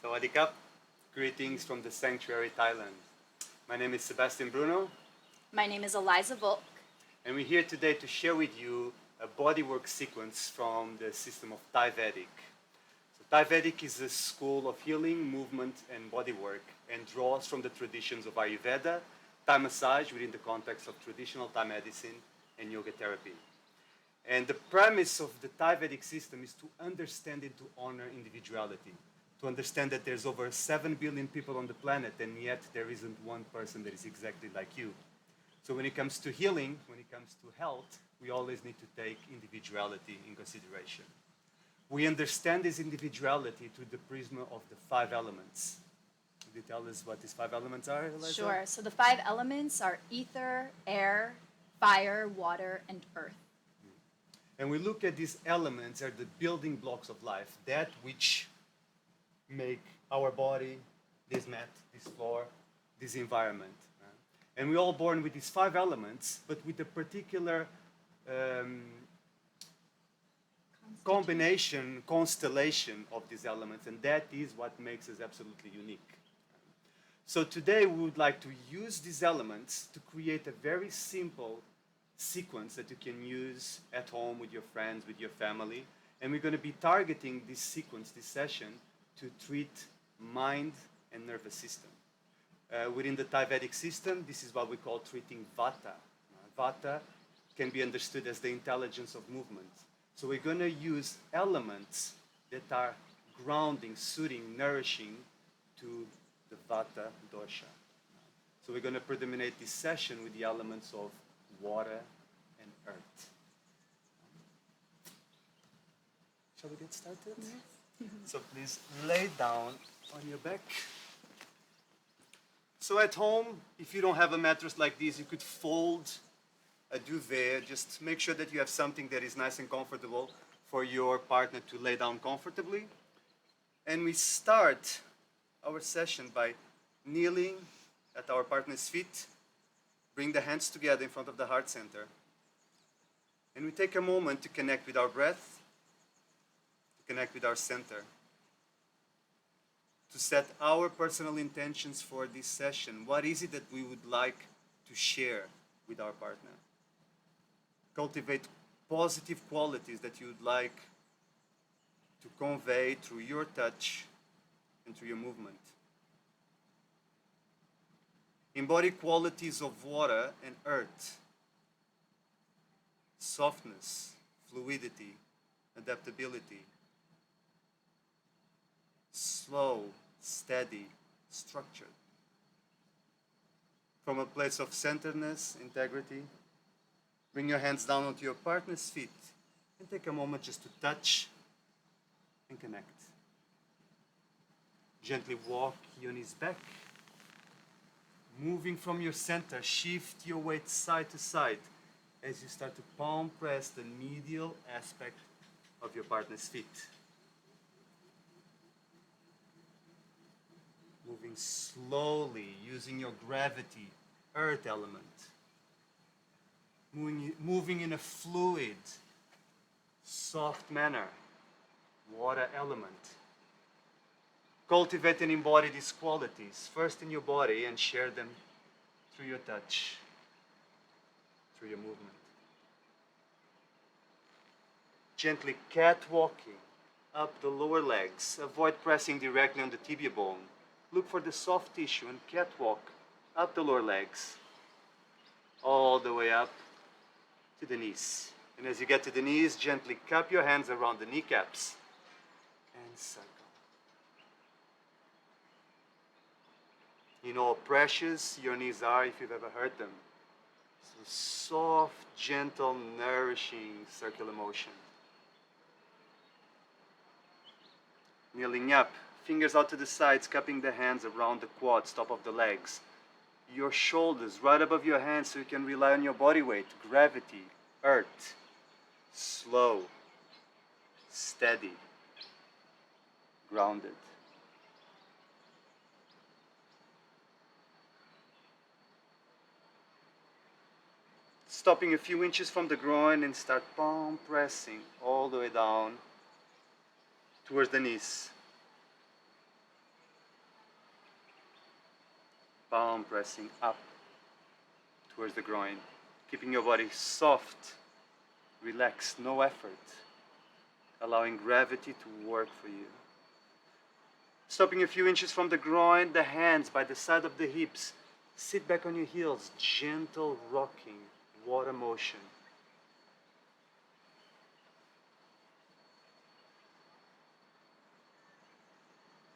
Sawadee Greetings from the sanctuary, Thailand. My name is Sebastian Bruno, My name is Eliza Volk. and we're here today to share with you a bodywork sequence from the system of ThaiVedic. So ThaiVedic is a school of healing, movement, and bodywork, and draws from the traditions of Ayurveda, Thai massage within the context of traditional Thai medicine, and yoga therapy. And the premise of the ThaiVedic system is to understand and to honor individuality, to understand that there's over 7 billion people on the planet, and yet there isn't one person that is exactly like you. So when it comes to healing, when it comes to health, we always need to take individuality in consideration. We understand this individuality through the prism of the 5 elements. Could you tell us what these 5 elements are, Eliza? Sure. So the 5 elements are ether, air, fire, water, and earth. And we look at these elements as the building blocks of life, that which make our body, this mat, this floor, this environment. And we're all born with these 5 elements, but with a particular combination, constellation of these elements, and that is what makes us absolutely unique. So today we would like to use these elements to create a very simple sequence that you can use at home with your friends, with your family. And we're going to be targeting this sequence, this session, to treat mind and nervous system. Within the ThaiVedic system, this is what we call treating Vata. Vata can be understood as the intelligence of movement. So we're going to use elements that are grounding, soothing, nourishing to the Vata dosha. So we're going to predominate this session with the elements of water and earth. Shall we get started? Yes. So please lay down on your back. So at home, if you don't have a mattress like this, you could fold a duvet. Just make sure that you have something that is nice and comfortable for your partner to lay down comfortably. And we start our session by kneeling at our partner's feet. Bring the hands together in front of the heart center. And we take a moment to connect with our breath, to connect with our center, to set our personal intentions for this session. What is it that we would like to share with our partner? Cultivate positive qualities that you would like to convey through your touch and through your movement. Embody qualities of water and earth: softness, fluidity, adaptability, slow, steady, structured. From a place of centeredness, integrity, bring your hands down onto your partner's feet and take a moment just to touch and connect. Gently walk your knees back. Moving from your center, shift your weight side to side as you start to palm press the medial aspect of your partner's feet. Moving slowly, using your gravity, earth element. Moving in a fluid, soft manner, water element. Cultivate and embody these qualities first in your body and share them through your touch, through your movement. Gently catwalking up the lower legs. Avoid pressing directly on the tibia bone. Look for the soft tissue and catwalk up the lower legs, all the way up to the knees. And as you get to the knees, gently cup your hands around the kneecaps and circle. You know how precious your knees are if you've ever heard them. So soft, gentle, nourishing circular motion. Kneeling up, fingers out to the sides, cupping the hands around the quads, top of the legs. Your shoulders right above your hands so you can rely on your body weight, gravity, earth. Slow, steady, grounded. Stopping a few inches from the groin and start palm pressing all the way down towards the knees. palm pressing up towards the groin, keeping your body soft, relaxed, no effort, allowing gravity to work for you. Stopping a few inches from the groin, the hands by the side of the hips. Sit back on your heels, gentle rocking, water motion.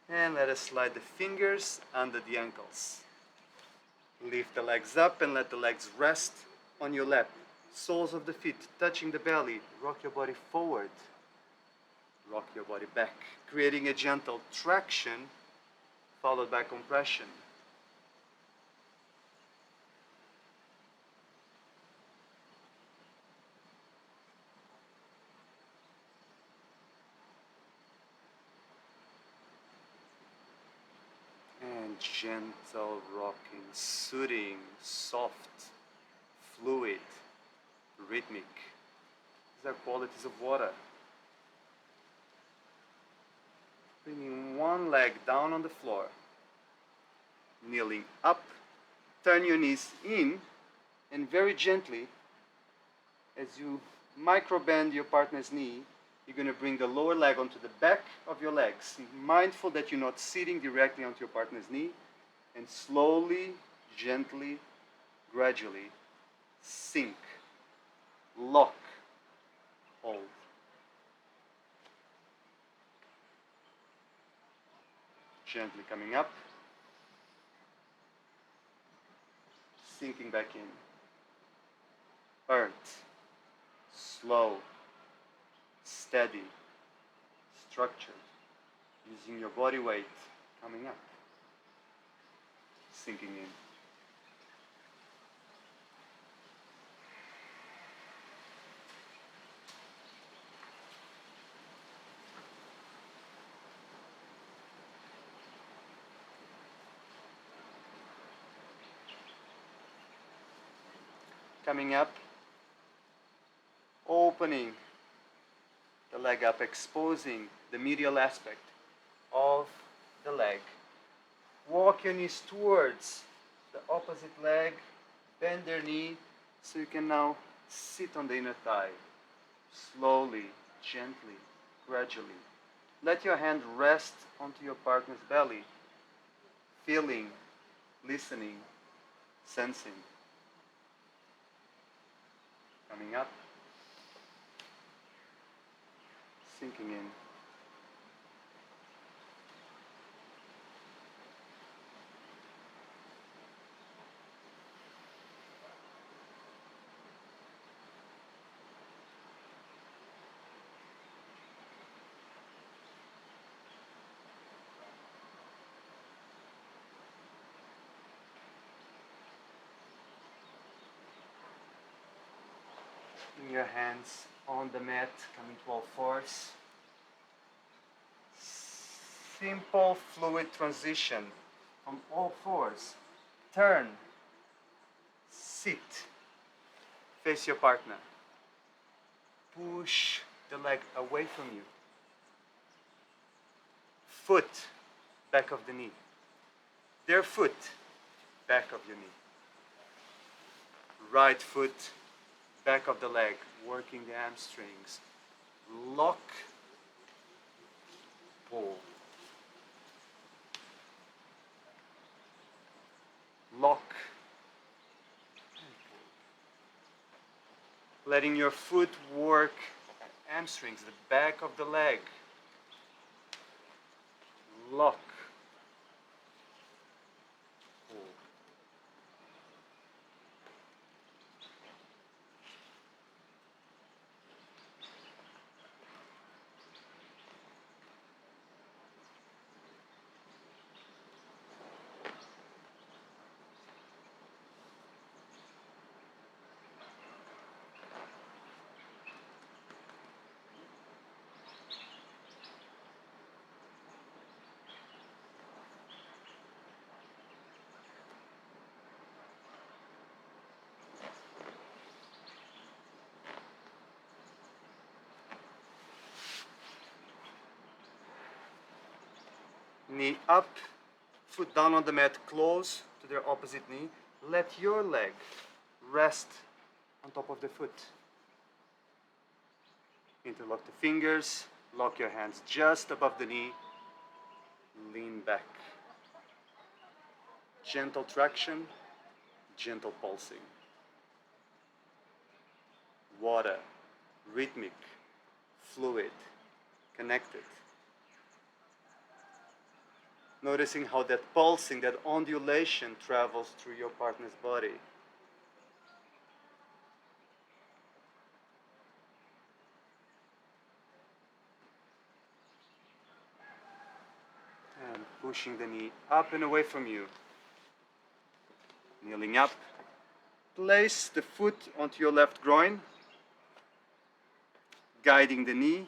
And let us slide the fingers under the ankles. Lift the legs up and let the legs rest on your lap. Soles of the feet touching the belly. Rock your body forward. Rock your body back, creating a gentle traction followed by compression. And gentle rocking, soothing, soft, fluid, rhythmic. These are qualities of water. Bringing one leg down on the floor, kneeling up, turn your knees in, and very gently, as you micro bend your partner's knee, you're going to bring the lower leg onto the back of your legs, mindful that you're not sitting directly onto your partner's knee, and slowly, gently, gradually sink, lock, hold. Gently coming up, sinking back in. Earth, slow, steady, structured, using your body weight, coming up, sinking in. Coming up, opening the leg up, exposing the medial aspect of the leg. Walk your knees towards the opposite leg, bend their knee so you can now sit on the inner thigh. Slowly, gently, gradually. Let your hand rest onto your partner's belly, feeling, listening, sensing. Coming up, sinking in. Bring your hands on the mat, coming to all fours. Simple fluid transition from all fours. Turn, sit, face your partner. Push the leg away from you. Foot, back of the knee. Their foot, back of your knee. Right foot, back of the leg, working the hamstrings. Lock, pull. Lock, and pull. Letting your foot work hamstrings, the back of the leg. Lock, pull. Knee up, foot down on the mat, close to their opposite knee. Let your leg rest on top of the foot. Interlock the fingers, lock your hands just above the knee, lean back. Gentle traction, gentle pulsing. Water, rhythmic, fluid, connected. Noticing how that pulsing, that ondulation travels through your partner's body. And pushing the knee up and away from you. Kneeling up. Place the foot onto your left groin, guiding the knee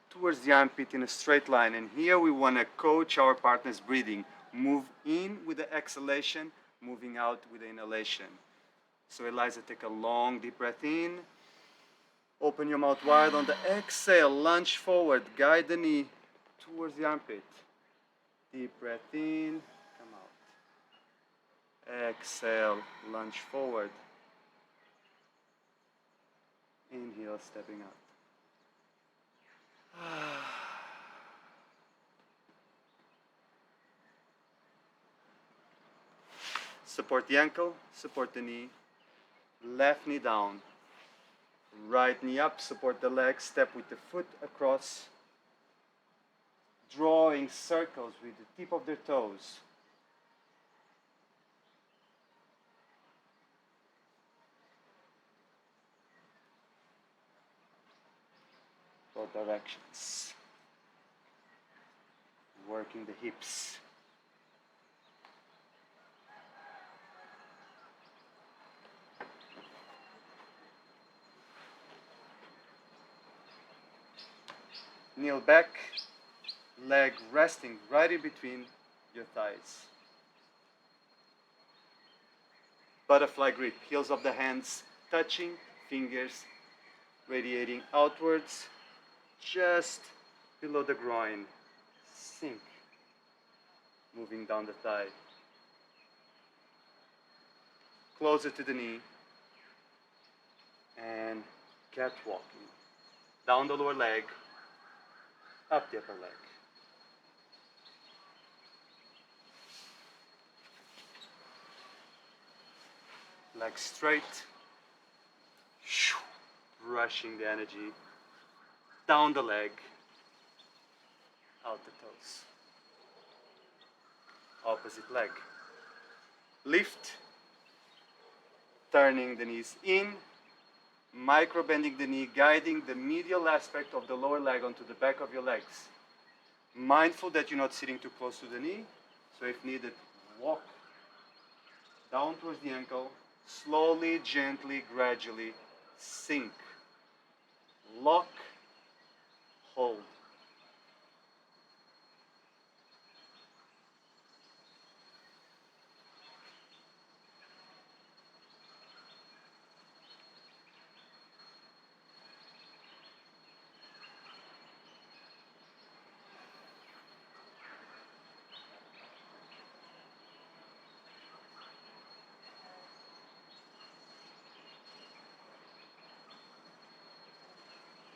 towards the armpit in a straight line. And here we want to coach our partner's breathing. Move in with the exhalation, moving out with the inhalation. So Eliza, take a long deep breath in. Open your mouth wide. On the exhale, lunge forward. Guide the knee towards the armpit. Deep breath in, come out. Exhale, lunge forward. Inhale, stepping up. Support the ankle, support the knee. Left knee down. Right knee up, support the leg, step with the foot across. Drawing circles with the tip of their toes. Both directions. Working the hips. Kneel back, leg resting right in between your thighs. Butterfly grip, heels of the hands touching, fingers radiating outwards, just below the groin. Sink, moving down the thigh. Closer to the knee, and catwalking. Down the lower leg, up the upper leg. Leg straight, rushing the energy down the leg, out the toes. Opposite leg. Lift, turning the knees in, micro bending the knee, guiding the medial aspect of the lower leg onto the back of your legs. Mindful that you're not sitting too close to the knee, so if needed, walk down towards the ankle, slowly, gently, gradually sink, lock, hold.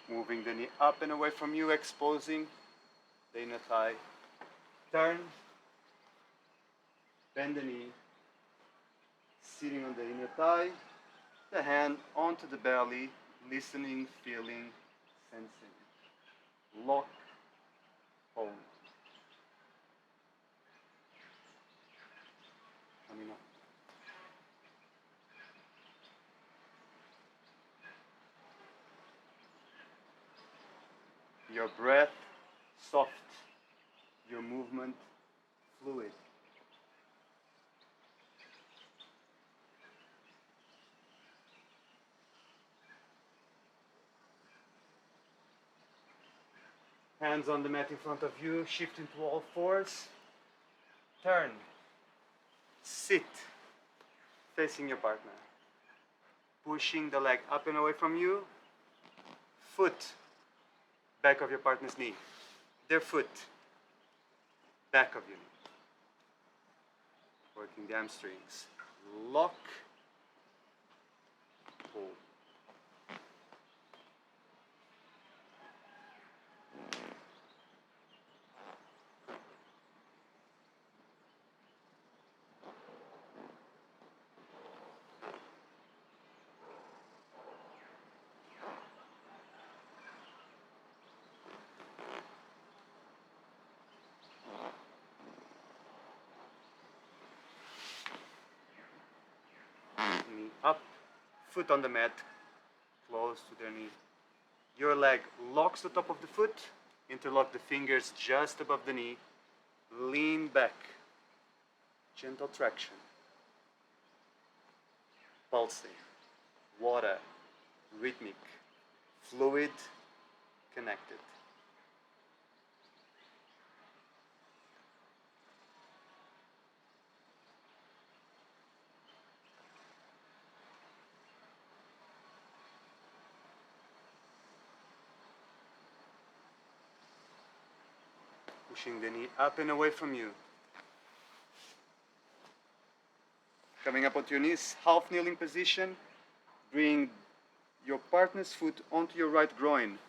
Moving the knee up and away from you, exposing the inner thigh. Turn, bend the knee, sitting on the inner thigh, the hand onto the belly, listening, feeling, sensing. Lock, hold. Coming up. Your breath soft, your movement fluid. Hands on the mat in front of you, shift into all fours. Turn, sit, facing your partner. Pushing the leg up and away from you. Foot, back of your partner's knee. Their foot, back of your knee. Working the hamstrings. Lock, pull. Knee up, foot on the mat, close to their knee. Your leg locks the top of the foot, interlock the fingers just above the knee, lean back, gentle traction, pulsing, water, rhythmic, fluid, connected. Pushing the knee up and away from you. Coming up onto your knees, half kneeling position. Bring your partner's foot onto your right groin.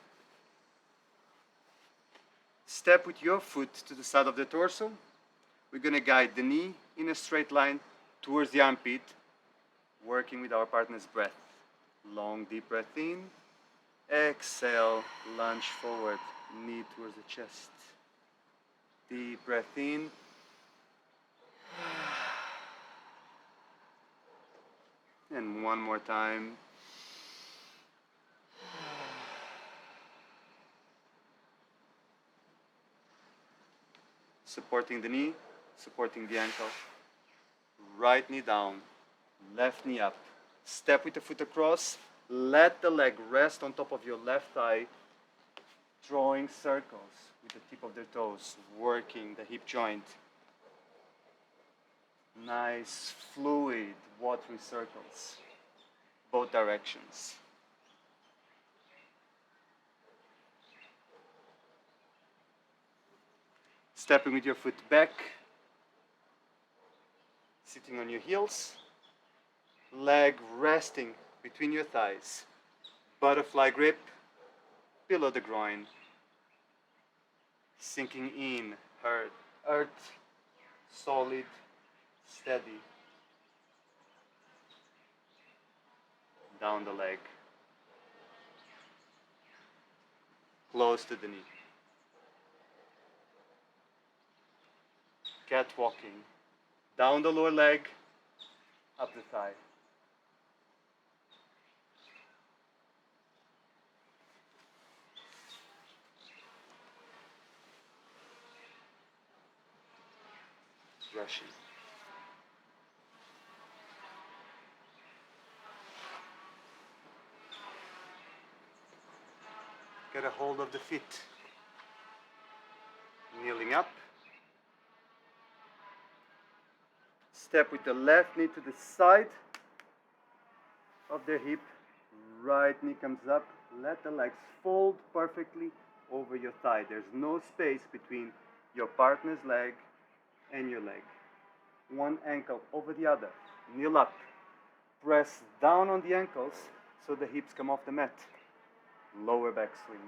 Step with your foot to the side of the torso. We're going to guide the knee in a straight line towards the armpit, working with our partner's breath. Long, deep breath in. Exhale, lunge forward, knee towards the chest. Deep breath in. And one more time. Supporting the knee, supporting the ankle. Right knee down, left knee up. Step with the foot across. Let the leg rest on top of your left thigh, drawing circles with the tip of their toes, working the hip joint. Nice, fluid, watery circles, both directions. Stepping with your foot back, sitting on your heels, leg resting between your thighs, butterfly grip, below the groin, sinking in, earth, solid, steady, down the leg, close to the knee. Cat walking, down the lower leg, up the thigh. Brushing. Get a hold of the feet. Kneeling up. Step with the left knee to the side of their hip. Right knee comes up. Let the legs fold perfectly over your thigh. There's no space between your partner's leg and your leg. One ankle over the other. Kneel up. Press down on the ankles so the hips come off the mat. Lower back swing.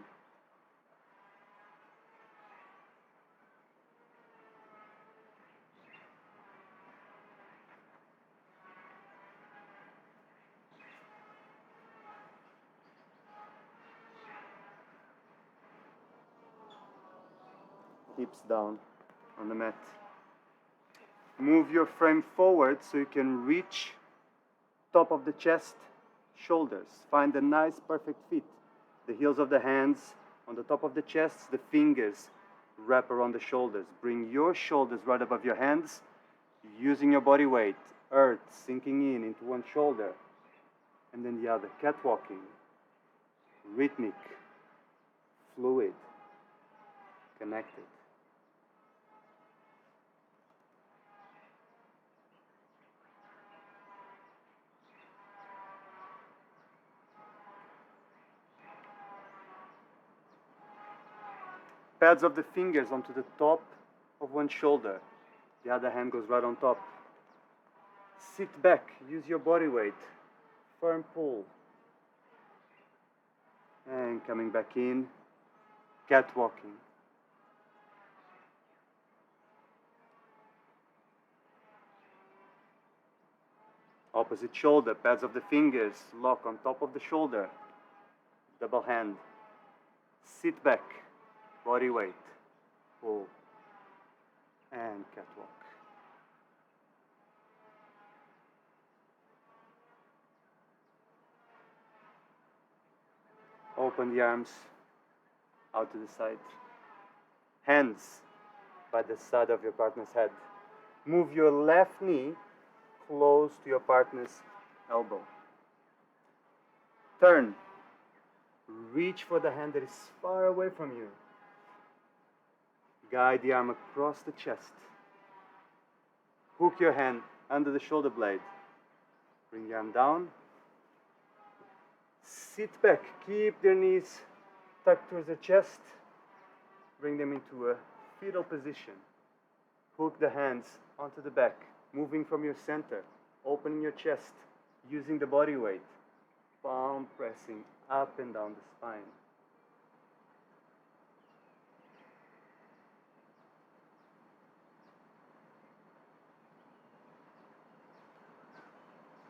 Hips down on the mat. Move your frame forward so you can reach top of the chest, shoulders. Find a nice perfect fit. The heels of the hands on the top of the chest, the fingers wrap around the shoulders. Bring your shoulders right above your hands, using your body weight. Earth sinking in into one shoulder and then the other. Cat walking. Rhythmic. Fluid. Connected. Pads of the fingers onto the top of one shoulder. The other hand goes right on top. Sit back, use your body weight, firm pull. And coming back in, cat walking. Opposite shoulder, pads of the fingers, lock on top of the shoulder, double hand. Sit back, body weight, pull, and catwalk. Open the arms out to the side. Hands by the side of your partner's head. Move your left knee close to your partner's elbow. Turn. Reach for the hand that is far away from you. Guide the arm across the chest. Hook your hand under the shoulder blade. Bring the arm down. Sit back. Keep your knees tucked towards the chest. Bring them into a fetal position. Hook the hands onto the back, moving from your center, opening your chest, using the body weight. Palm pressing up and down the spine.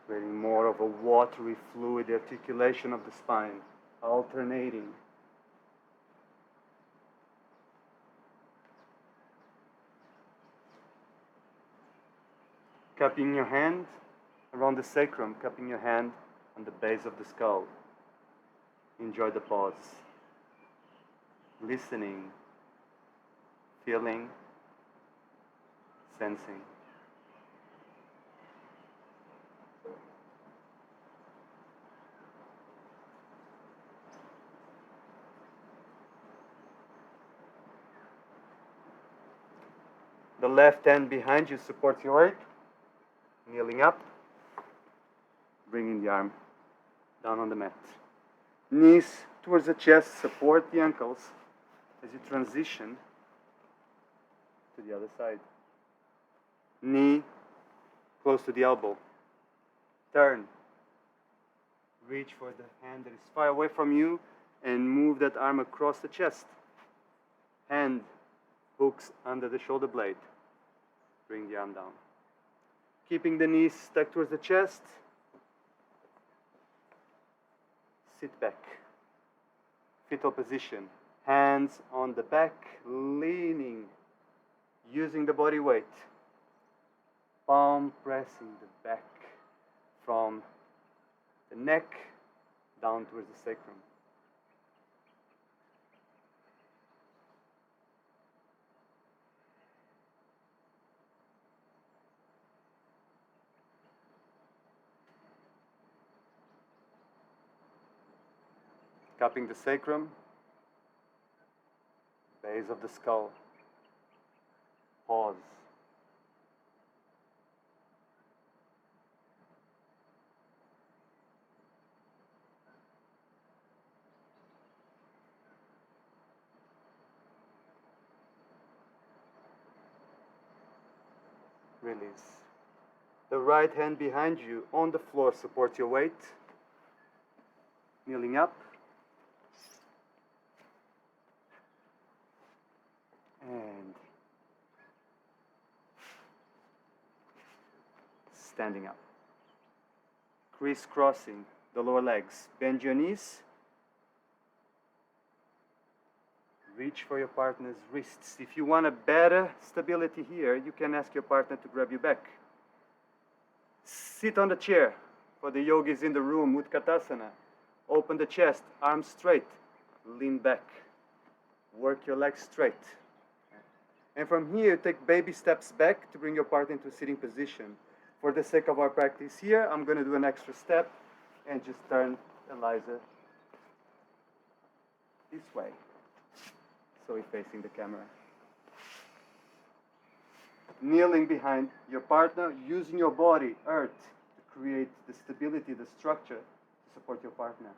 Creating more of a watery fluid articulation of the spine, alternating. Cupping your hand around the sacrum, cupping your hand on the base of the skull. Enjoy the pause. Listening, feeling, sensing. The left hand behind you supports your weight. Kneeling up, bringing the arm down on the mat. Knees towards the chest, support the ankles as you transition to the other side. Knee close to the elbow. Turn. Reach for the hand that is far away from you and move that arm across the chest. Hand hooks under the shoulder blade. Bring the arm down. Keeping the knees stuck towards the chest. Sit back. Fetal position. Hands on the back, leaning, using the body weight. Palm pressing the back from the neck down towards the sacrum. Cupping the sacrum, base of the skull. Pause. Release. The right hand behind you on the floor supports your weight. Kneeling up. And standing up. Crisscrossing the lower legs. Bend your knees. Reach for your partner's wrists. If you want a better stability here, you can ask your partner to grab you back. Sit on the chair. For the yogis in the room, Utkatasana. Open the chest, arms straight. Lean back. Work your legs straight. And from here, take baby steps back to bring your partner into a sitting position. For the sake of our practice here, I'm going to do an extra step and just turn Eliza this way. So he's facing the camera. Kneeling behind your partner, using your body, earth, to create the stability, the structure to support your partner.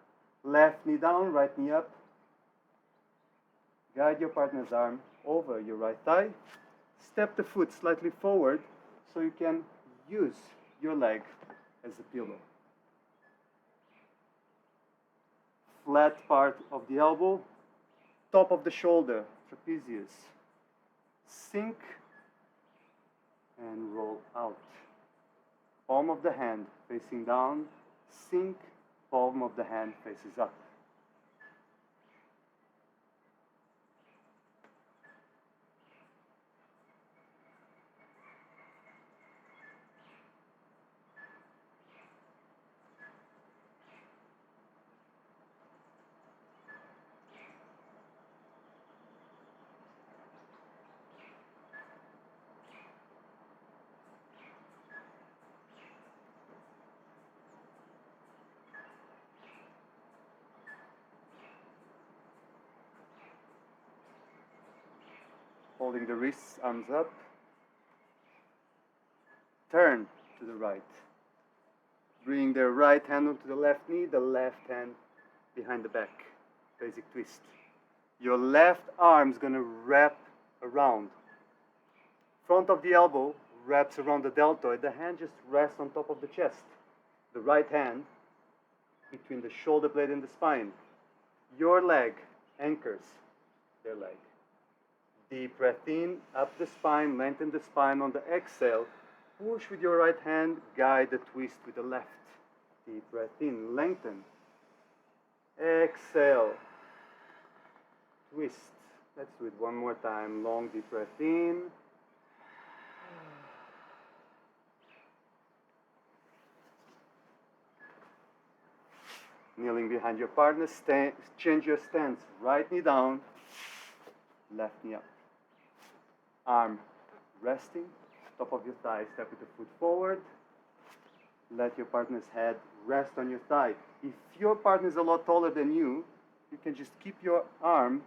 Left knee down, right knee up. Guide your partner's arm over your right thigh. Step the foot slightly forward so you can use your leg as a pillow. Flat part of the elbow, top of the shoulder, trapezius. Sink and roll out. Palm of the hand facing down, sink, palm of the hand faces up. Holding the wrists, arms up. Turn to the right. Bring the right hand onto the left knee, the left hand behind the back. Basic twist. Your left arm is going to wrap around. Front of the elbow wraps around the deltoid. The hand just rests on top of the chest. The right hand between the shoulder blade and the spine. Your leg anchors their leg. Deep breath in, up the spine, lengthen the spine on the exhale. Push with your right hand, guide the twist with the left. Deep breath in, lengthen. Exhale. Twist. Let's do it one more time. Long deep breath in. Kneeling behind your partner, change your stance. Right knee down, left knee up. Arm resting, top of your thigh, step with the foot forward. Let your partner's head rest on your thigh. If your partner is a lot taller than you, you can just keep your arm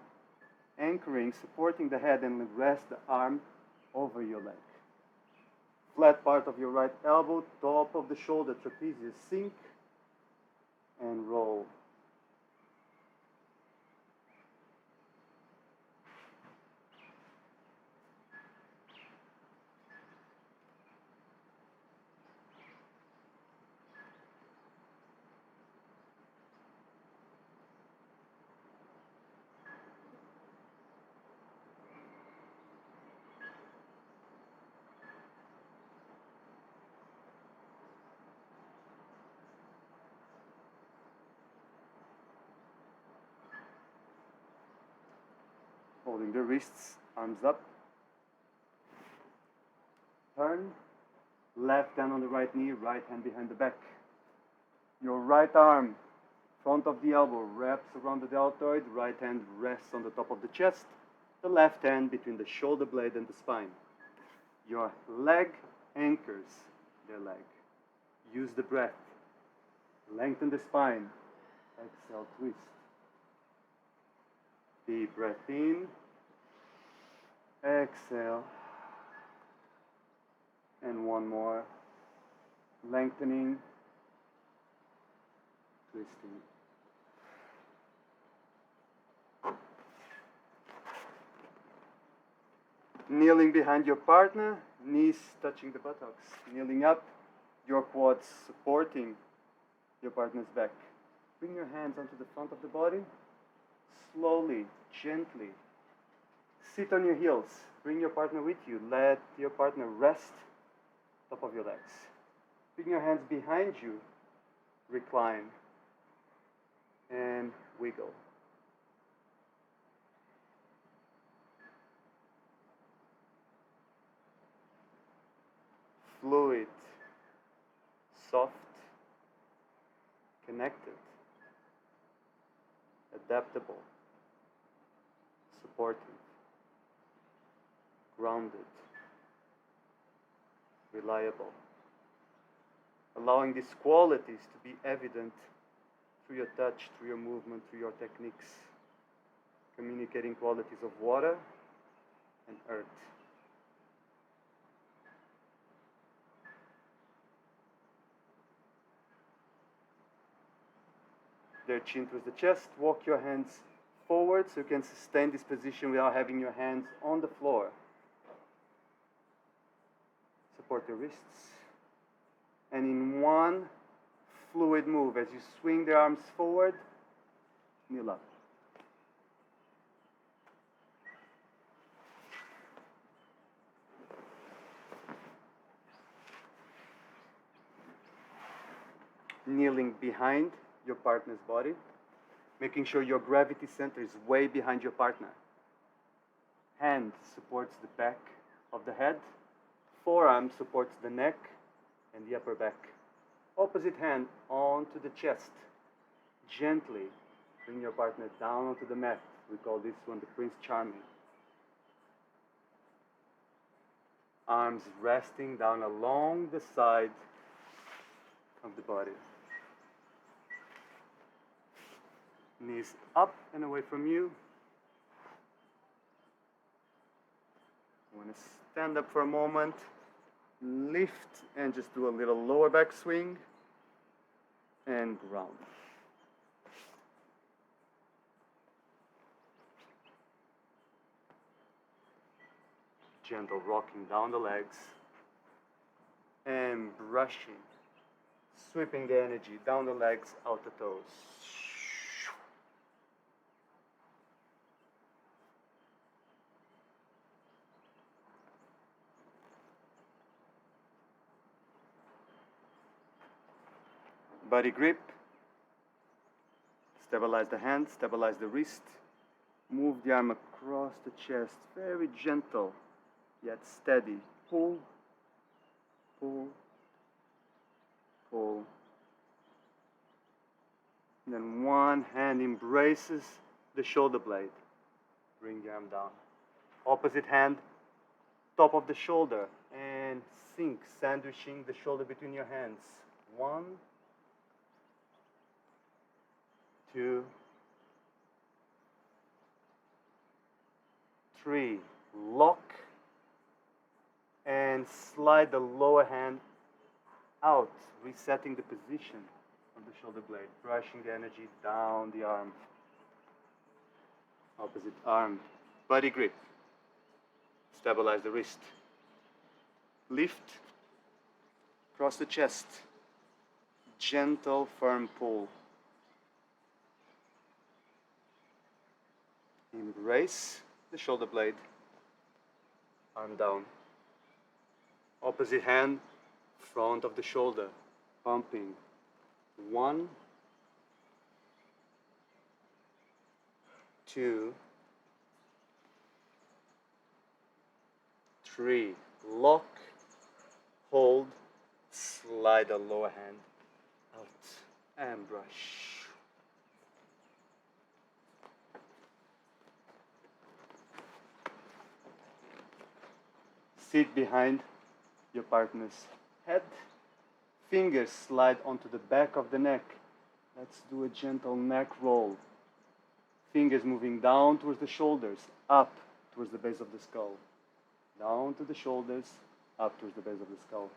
anchoring, supporting the head, and rest the arm over your leg. Flat part of your right elbow, top of the shoulder, trapezius, sink and roll. Holding the wrists, arms up. Turn. Left hand on the right knee, right hand behind the back. Your right arm, front of the elbow, wraps around the deltoid. Right hand rests on the top of the chest. The left hand between the shoulder blade and the spine. Your leg anchors their leg. Use the breath. Lengthen the spine. Exhale, twist. Deep breath in. Exhale. And one more. Lengthening. Twisting. Kneeling behind your partner, knees touching the buttocks. Kneeling up, your quads supporting your partner's back. Bring your hands onto the front of the body. Slowly, gently. Sit on your heels. Bring your partner with you. Let your partner rest top of your legs. Bring your hands behind you. Recline. And wiggle. Fluid, soft, connected, adaptable, supportive, grounded, reliable. Allowing these qualities to be evident through your touch, through your movement, through your techniques. Communicating qualities of water and earth. Their chin towards the chest. Walk your hands forward so you can sustain this position without having your hands on the floor. Support your wrists. And in one fluid move, as you swing the arms forward, kneel up. Kneeling behind your partner's body, making sure your gravity center is way behind your partner. Hand supports the back of the head, forearm supports the neck and the upper back. Opposite hand onto the chest. Gently bring your partner down onto the mat. We call this one the Prince Charming. Arms resting down along the side of the body. Knees up and away from you. You want to stand up for a moment, lift and just do a little lower back swing and ground. Gentle rocking down the legs and brushing, sweeping the energy down the legs, out the toes. Body grip. Stabilize the hand, stabilize the wrist. Move the arm across the chest, very gentle, yet steady. Pull, pull, pull. And then one hand embraces the shoulder blade. Bring the arm down. Opposite hand, top of the shoulder, and sink, sandwiching the shoulder between your hands. 1, 2, 3. Lock and slide the lower hand out, resetting the position of the shoulder blade, brushing the energy down the arm. Opposite arm, body grip. Stabilize the wrist. Lift, cross the chest. Gentle, firm pull. Embrace the shoulder blade. Arm down. Opposite hand, front of the shoulder, pumping. 1, 2, 3. Lock, hold, slide the lower hand out and brush. Sit behind your partner's head. Fingers slide onto the back of the neck. Let's do a gentle neck roll. Fingers moving down towards the shoulders, up towards the base of the skull. Down to the shoulders, up towards the base of the skull.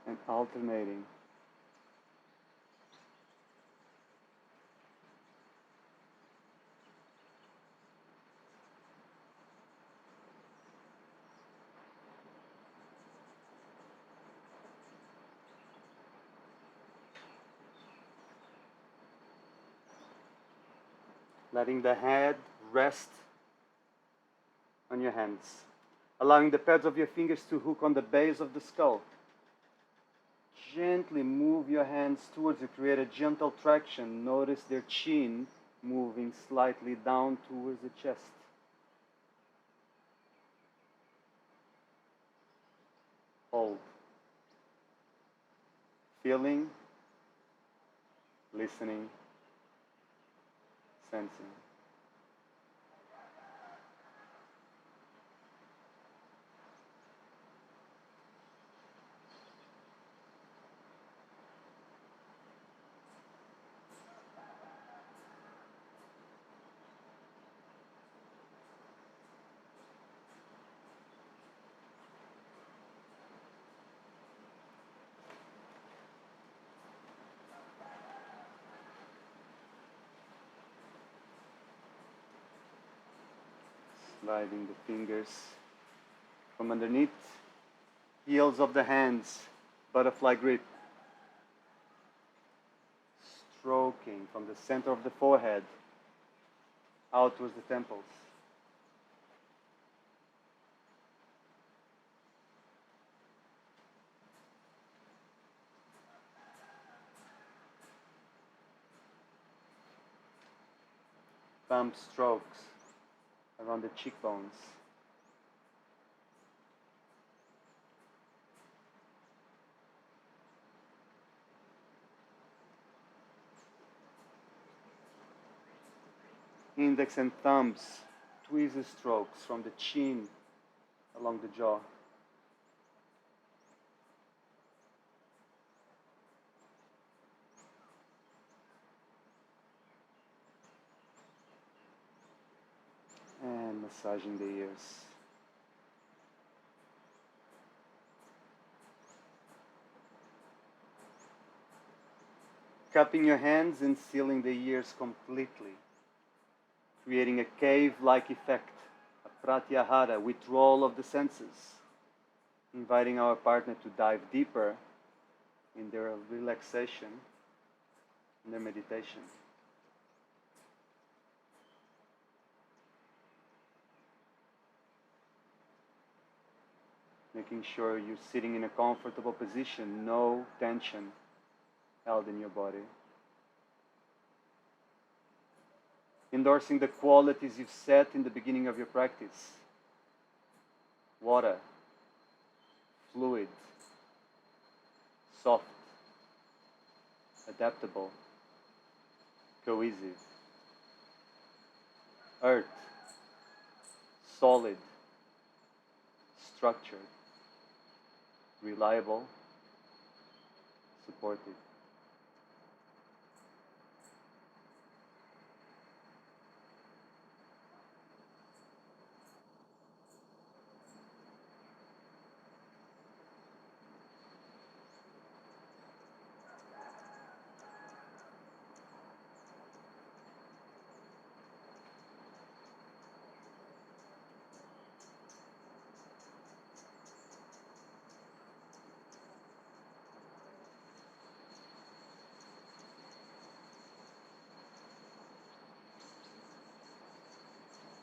And alternating. Letting the head rest on your hands. Allowing the pads of your fingers to hook on the base of the skull. Gently move your hands towards you, create a gentle traction. Notice their chin moving slightly down towards the chest. Hold. Feeling, listening, sensing. Inviting the fingers from underneath, heels of the hands, butterfly grip. Stroking from the center of the forehead out towards the temples. Thumb strokes around the cheekbones. Index and thumbs, tweezer strokes from the chin along the jaw. And massaging the ears. Cupping your hands and sealing the ears completely, creating a cave-like effect, a pratyahara, withdrawal of the senses, inviting our partner to dive deeper in their relaxation, in their meditation. Making sure you're sitting in a comfortable position, no tension held in your body. Endorsing the qualities you've set in the beginning of your practice. Water, fluid, soft, adaptable, cohesive. Earth, solid, structured, reliable, supportive.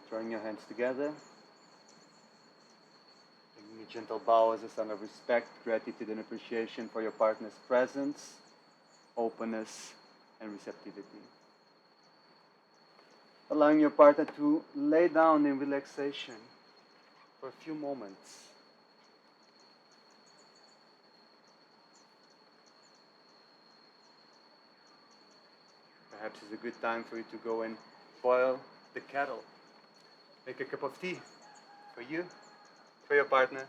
Drawing your hands together. Taking a gentle bow as a sign of respect, gratitude and appreciation for your partner's presence, openness and receptivity. Allowing your partner to lay down in relaxation for a few moments. Perhaps it's a good time for you to go and boil the kettle. Make a cup of tea for you, for your partner.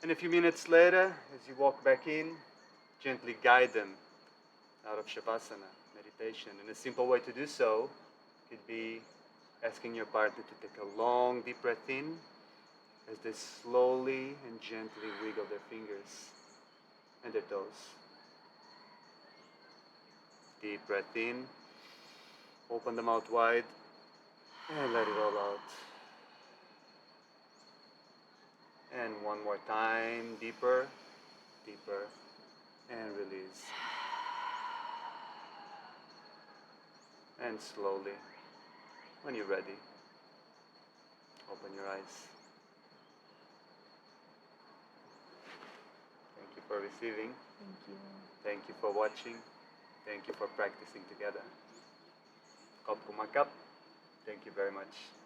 And a few minutes later, as you walk back in, gently guide them out of Shavasana, meditation. And a simple way to do so could be asking your partner to take a long, deep breath in as they slowly and gently wiggle their fingers and their toes. Deep breath in, open them out wide, and let it all out. And one more time, deeper, deeper, and release. And slowly, when you're ready, open your eyes. Thank you for receiving. Thank you. Thank you for watching. Thank you for practicing together. Kop kumakap. Thank you very much.